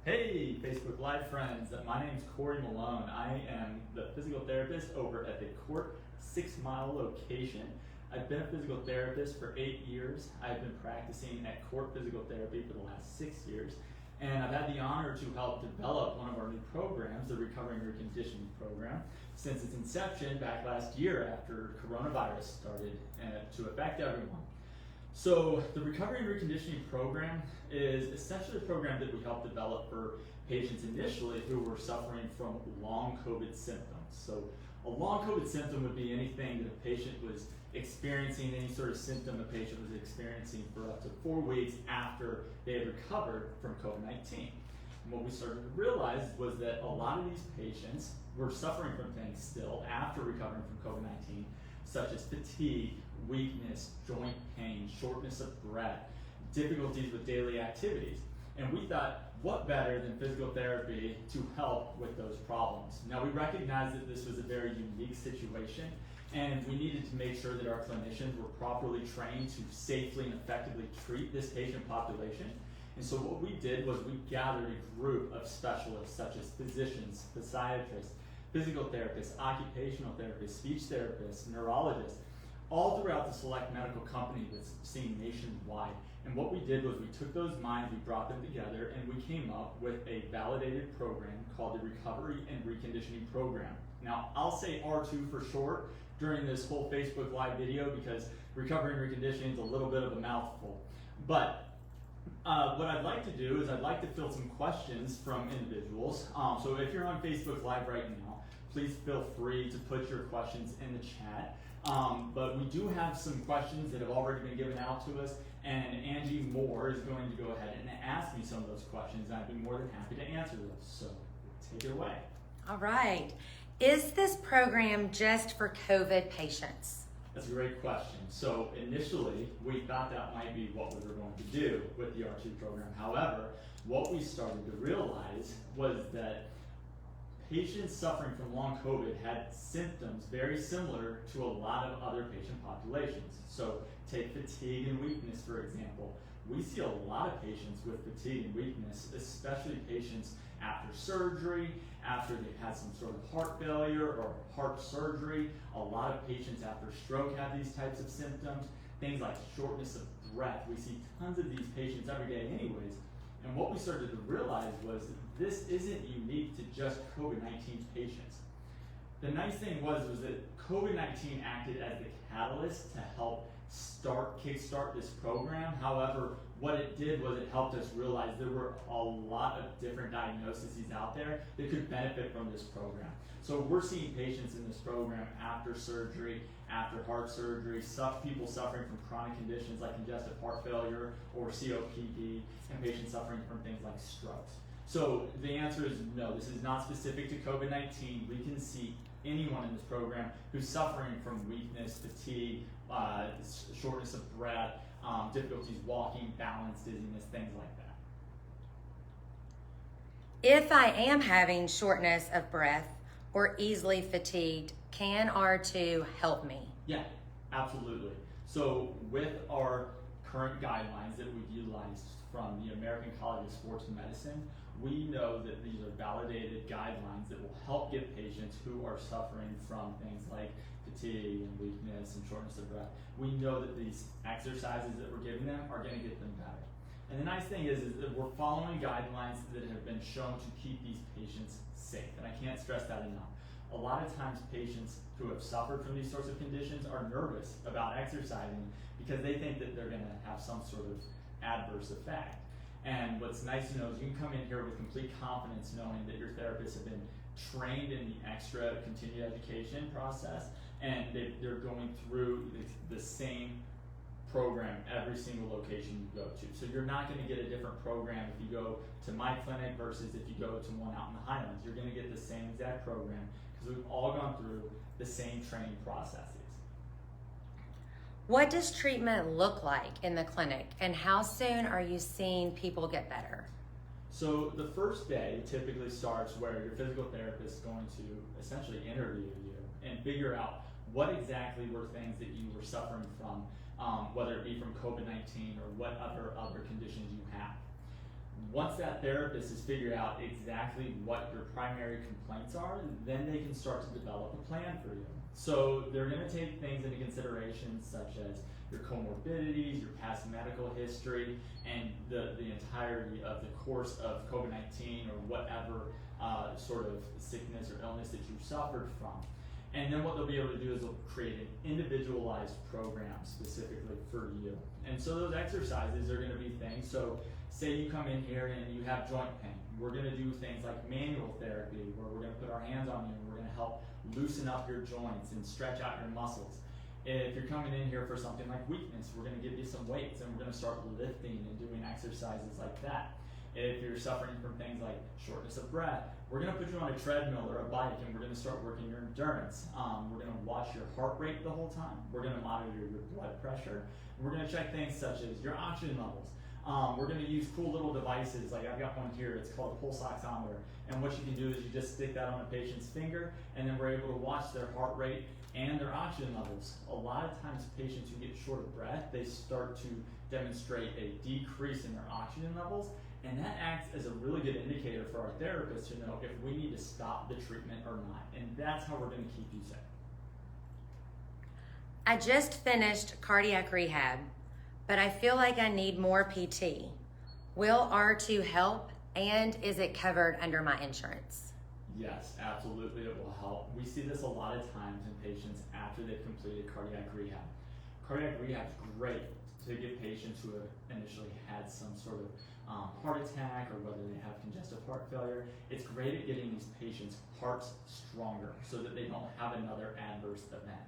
Hey, Facebook Live friends. My name is Malone. I am the physical therapist over at the KORT 6 Mile location. I've been a physical therapist for 8 years. I've been practicing at KORT Physical Therapy for the last 6 years. And I've had the honor to help develop one of our new programs, the Recovery and Reconditioning program, since its inception back last year after coronavirus started to affect everyone. So the Recovery and Reconditioning program is essentially a program that we help develop for patients initially who were suffering from long COVID symptoms. So a long COVID symptom would be anything that a patient was experiencing, any sort of symptom a patient was experiencing for up to 4 weeks after they had recovered from COVID-19. And what we started to realize was that a lot of these patients were suffering from things still after recovering from COVID-19, such as fatigue, weakness, joint pain, shortness of breath, difficulties with daily activities. And we thought, what better than physical therapy to help with those problems? Now, we recognized that this was a very unique situation, and we needed to make sure that our clinicians were properly trained to safely and effectively treat this patient population. And so what we did was we gathered a group of specialists such as physicians, physiatrists, physical therapists, occupational therapists, speech therapists, neurologists, all throughout the select medical company that's seen nationwide. And what we did was we took those minds, we brought them together, and we came up with a validated program called the Recovery and Reconditioning Program. Now, I'll say R2 for short during this whole Facebook Live video because Recovery and Reconditioning is a little bit of a mouthful. But what I'd like to do is I'd like to field some questions from individuals. So if you're on Facebook Live right now, please feel free to put your questions in the chat. But we do have some questions that have already been given out to us, and Angie Moore is going to go ahead and ask me some of those questions, and I'd be more than happy to answer those. So take it away. All right. Is this program just for COVID patients? That's a great question. So initially, we thought that might be what we were going to do with the R2 program. However, what we started to realize was that patients suffering from long COVID had symptoms very similar to a lot of other patient populations. So take fatigue and weakness, for example. We see a lot of patients with fatigue and weakness, especially patients after surgery, after they've had some sort of heart failure or heart surgery. A lot of patients after stroke have these types of symptoms. Things like shortness of breath. We see tons of these patients every day anyways. And what we started to realize was this isn't unique to just COVID-19 patients. The nice thing was that COVID-19 acted as the catalyst to help kickstart this program. However, what it did was it helped us realize there were a lot of different diagnoses out there that could benefit from this program. So we're seeing patients in this program after surgery, after heart surgery, people suffering from chronic conditions like congestive heart failure or COPD, and patients suffering from things like strokes. So the answer is no, this is not specific to COVID-19. We can see anyone in this program who's suffering from weakness, fatigue, shortness of breath, difficulties walking, balance, dizziness, things like that. If I am having shortness of breath or easily fatigued, can R2 help me? Yeah, absolutely. So with our current guidelines that we've utilized from the American College of Sports Medicine, we know that these are validated guidelines that will help give patients who are suffering from things like fatigue and weakness and shortness of breath. We know that these exercises that we're giving them are going to get them better. And the nice thing is that we're following guidelines that have been shown to keep these patients safe. And I can't stress that enough. A lot of times patients who have suffered from these sorts of conditions are nervous about exercising because they think that they're going to have some sort of adverse effect. And what's nice to know is you can come in here with complete confidence knowing that your therapists have been trained in the extra continued education process, and they're going through the same program every single location you go to. So you're not going to get a different program if you go to my clinic versus if you go to one out in the Highlands. You're going to get the same exact program because we've all gone through the same training processes. What does treatment look like in the clinic, and how soon are you seeing people get better? So the first day typically starts where your physical therapist is going to essentially interview you and figure out what exactly were things that you were suffering from, whether it be from COVID-19 or what other conditions you have. Once that therapist has figured out exactly what your primary complaints are, then they can start to develop a plan for you. So they're going to take things into consideration such as your comorbidities, your past medical history, and the entirety of the course of COVID-19 or whatever sort of sickness or illness that you suffered from. And then what they'll be able to do is they'll create an individualized program specifically for you. And so those exercises are going to be things, so say you come in here and you have joint pain. We're going to do things like manual therapy, where we're going to put our hands on you and we're going to help loosen up your joints and stretch out your muscles. If you're coming in here for something like weakness, we're going to give you some weights and we're going to start lifting and doing exercises like that. If you're suffering from things like shortness of breath, we're going to put you on a treadmill or a bike and we're going to start working your endurance. We're going to watch your heart rate the whole time. We're going to monitor your blood pressure. We're going to check things such as your oxygen levels. We're going to use cool little devices, like I've got one here, it's called a pulse oximeter. And what you can do is you just stick that on a patient's finger and then we're able to watch their heart rate and their oxygen levels. A lot of times patients who get short of breath, they start to demonstrate a decrease in their oxygen levels, and that acts as a really good indicator for our therapists to know if we need to stop the treatment or not. And that's how we're going to keep you safe. I just finished cardiac rehab, but I feel like I need more PT. Will R2 help, and is it covered under my insurance? Yes, absolutely, it will help. We see this a lot of times in patients after they've completed cardiac rehab. Cardiac rehab is great to give patients who have initially had some sort of heart attack or whether they have congestive heart failure. It's great at getting these patients' hearts stronger so that they don't have another adverse event.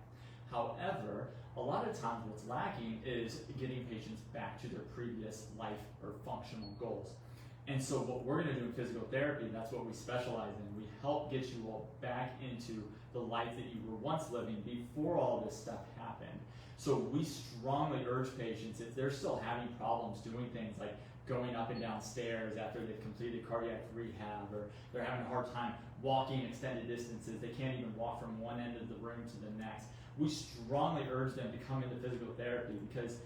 However, a lot of times what's lacking is getting patients back to their previous life or functional goals. And so what we're going to do in physical therapy, that's what we specialize in. We help get you all back into the life that you were once living before all this stuff happened. So we strongly urge patients, if they're still having problems doing things like going up and down stairs after they've completed cardiac rehab, or they're having a hard time walking extended distances, they can't even walk from one end of the room to the next, we strongly urge them to come into physical therapy because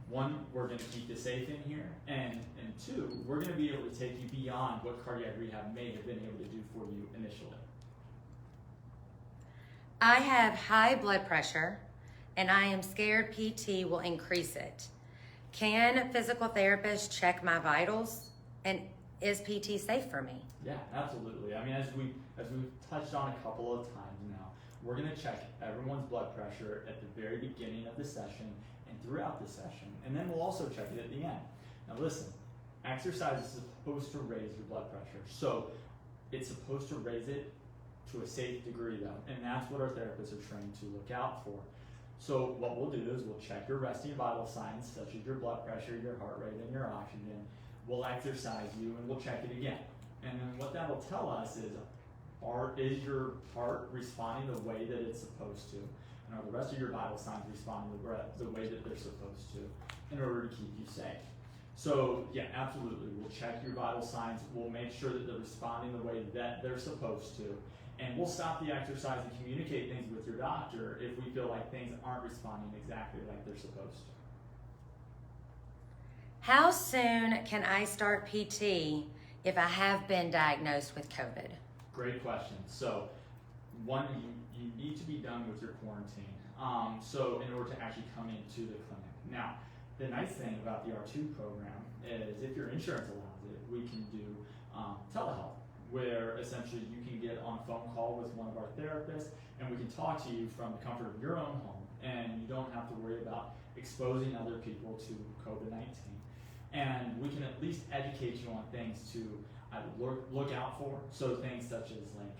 one, we're going to keep you safe in here, and two, we're going to be able to take you beyond what cardiac rehab may have been able to do for you initially. I have high blood pressure, and I am scared PT will increase it. Can physical therapists check my vitals, and is PT safe for me? Yeah, absolutely. I mean, as we've touched on a couple of times now, we're going to check everyone's blood pressure at the very beginning of the session and throughout the session, and then we'll also check it at the end. Now listen, exercise is supposed to raise your blood pressure, so it's supposed to raise it to a safe degree though, and that's what our therapists are trained to look out for. So what we'll do is we'll check your resting vital signs such as your blood pressure, your heart rate, and your oxygen. We'll exercise you and we'll check it again. And then what that'll tell us is your heart responding the way that it's supposed to? And are the rest of your vital signs responding the way that they're supposed to in order to keep you safe? So yeah, absolutely. We'll check your vital signs. We'll make sure that they're responding the way that they're supposed to. And we'll stop the exercise and communicate things with your doctor if we feel like things aren't responding exactly like they're supposed to. How soon can I start PT if I have been diagnosed with COVID? Great question. So one, you need to be done with your quarantine. So in order to actually come into the clinic. Now, the nice thing about the R2 program is if your insurance allows it, we can do telehealth, where essentially you can get on a phone call with one of our therapists and we can talk to you from the comfort of your own home, and you don't have to worry about exposing other people to COVID-19. And we can at least educate you on things to look out for, so things such as like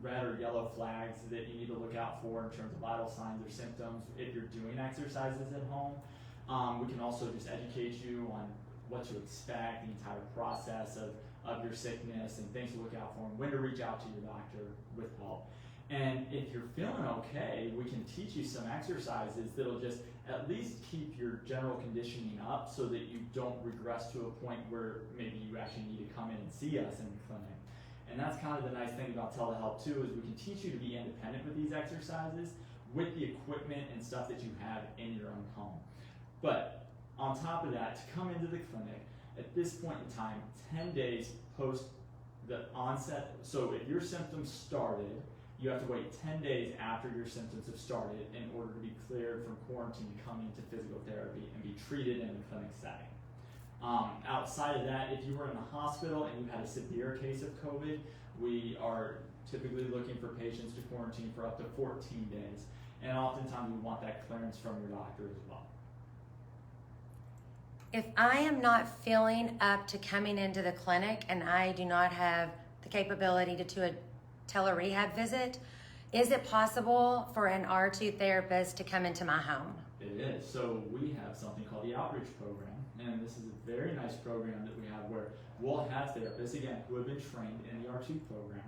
red or yellow flags that you need to look out for in terms of vital signs or symptoms if you're doing exercises at home. We can also just educate you on what to expect, the entire process of your sickness and things to look out for, and when to reach out to your doctor with help. And if you're feeling okay, we can teach you some exercises that'll just at least keep your general conditioning up so that you don't regress to a point where maybe you actually need to come in and see us in the clinic. And that's kind of the nice thing about telehealth too, is we can teach you to be independent with these exercises with the equipment and stuff that you have in your own home. But on top of that, to come into the clinic, at this point in time, 10 days post the onset. So if your symptoms started, you have to wait 10 days after your symptoms have started in order to be cleared from quarantine to come into physical therapy and be treated in a clinic setting. Outside of that, if you were in a hospital and you had a severe case of COVID, we are typically looking for patients to quarantine for up to 14 days. And oftentimes we want that clearance from your doctor as well. If I am not feeling up to coming into the clinic and I do not have the capability to do a tele-rehab visit, is it possible for an R2 therapist to come into my home? It is. So we have something called the outreach program, and this is a very nice program that we have where we'll have therapists, again, who have been trained in the R2 program,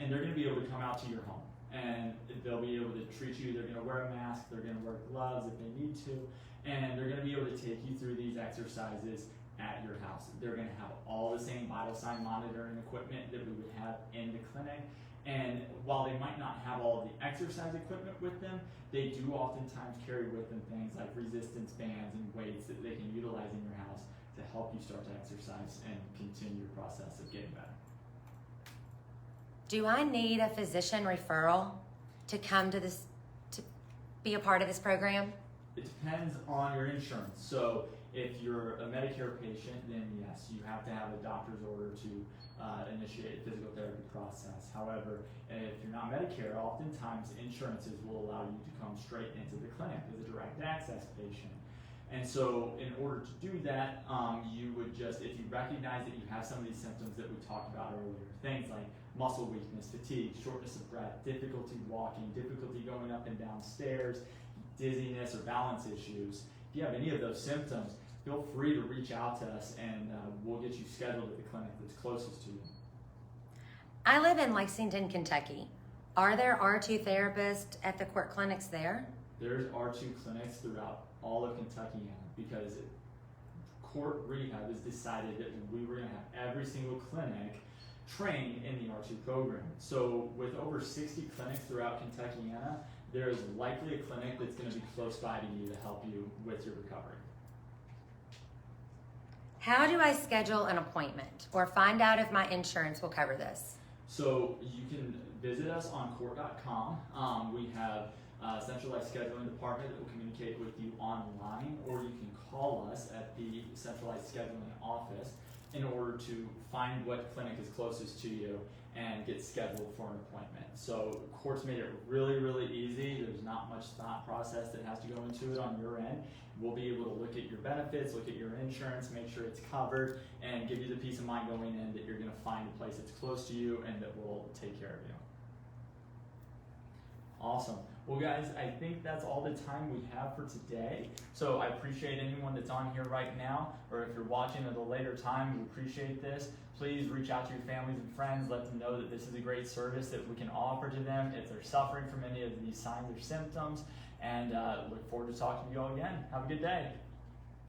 and they're going to be able to come out to your home, and they'll be able to treat you. They're going to wear a mask, they're going to wear gloves if they need to, and they're going to be able to take you through these exercises at your house. They're going to have all the same vital sign monitoring equipment that we would have in the clinic. And while they might not have all of the exercise equipment with them, they do oftentimes carry with them things like resistance bands and weights that they can utilize in your house to help you start to exercise and continue your process of getting better. Do I need a physician referral to come to this, to be a part of this program? It depends on your insurance. So if you're a Medicare patient, then yes, you have to have a doctor's order to initiate a physical therapy process. However, if you're not Medicare, oftentimes insurances will allow you to come straight into the clinic as a direct access patient. And so in order to do that, you would just, if you recognize that you have some of these symptoms that we talked about earlier, things like muscle weakness, fatigue, shortness of breath, difficulty walking, difficulty going up and down stairs, dizziness or balance issues, if you have any of those symptoms, feel free to reach out to us and we'll get you scheduled at the clinic that's closest to you. I live in Lexington, Kentucky. Are there R2 therapists at the KORT clinics there? There's R2 clinics throughout all of Kentucky because KORT Rehab has decided that we were going to have every single clinic trained in the R2 program. So with over 60 clinics throughout Kentucky, there is likely a clinic that's going to be close by to you to help you with your recovery. How do I schedule an appointment or find out if my insurance will cover this? So you can visit us on KORT.com. We have a centralized scheduling department that will communicate with you online, or you can call us at the centralized scheduling office in order to find what clinic is closest to you and get scheduled for an appointment. So KORT's made it really, really easy. There's not much thought process that has to go into it on your end. We'll be able to look at your benefits, look at your insurance, make sure it's covered, and give you the peace of mind going in that you're going to find a place that's close to you and that will take care of you. Awesome. Well, guys, I think that's all the time we have for today. So I appreciate anyone that's on here right now, or if you're watching at a later time, we appreciate this. Please reach out to your families and friends. Let them know that this is a great service that we can offer to them if they're suffering from any of these signs or symptoms. And look forward to talking to you all again. Have a good day.